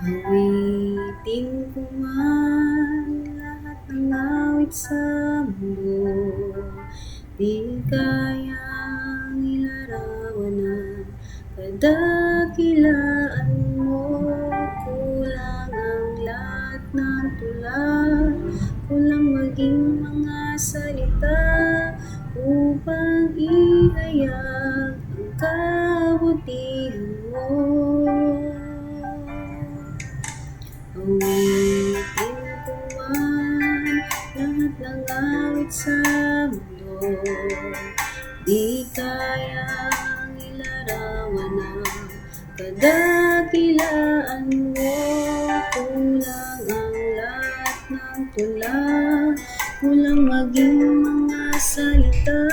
Awitin ko man lahat ng awit sa mundo, di kayang ilarawan ang kadakilaan mo. Kulang ang lahat ng tula, kulang maging mga salita upang ihayag ang kabutihan mo. Awitin ko man lahat ng awit sa mundo, di kayang ilarawan ang kadakilaan mo. Kulang ang lahat ng tula, kulang maging mga salita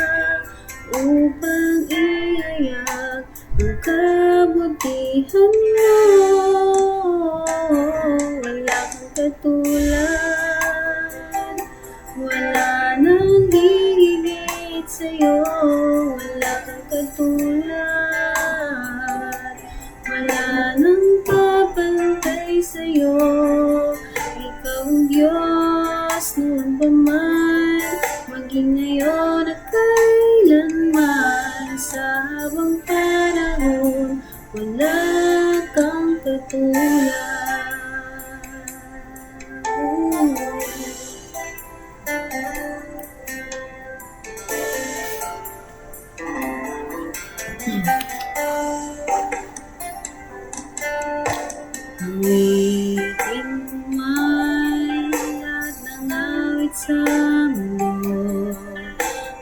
upang ihayag ang kabutihan mo. Wala kang katulad, wala nang hihigit sa'yo. Wala kang katulad, wala nang papantay sa'yo. Ikaw ang Diyos noon pa man, maging ngayon at kailanman. Sa habang panahon, wala kang katulad. Awitin ko man lahat ng awit sa mundo,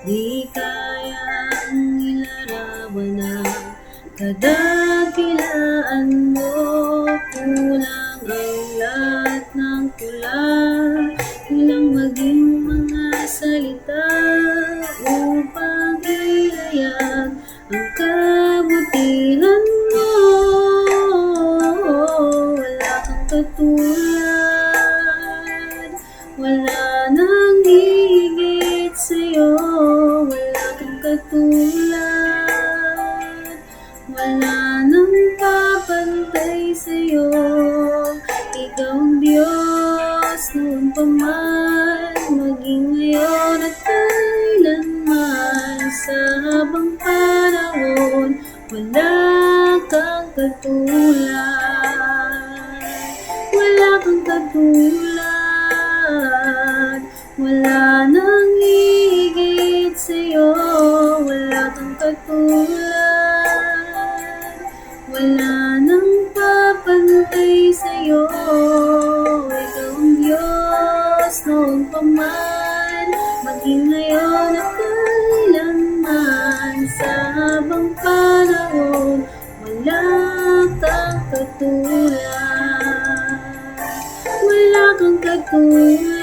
di kayang ilarawan ang kadakilaan mo. Kulang ang lahat ng tula, kulang maging mga salita upang ihayag ang kabutihan mo. Wala kang katulad, wala nang hihigit sa'yo. Wala kang katulad, wala nang papantay sa'yo. Ikaw ang Diyos noon pa man, maging ngayon at kailanman. Sa habang panahon, wala kang katulad. Wala kang katulad, wala nang hihigit sa'yo. Wala kang katulad, wala nang papantay sa'yo. Ikaw ang Diyos noon pa man, maging ngayon at kailanman. Sa habang panahon, wala kang katulad. Wala kang katulad.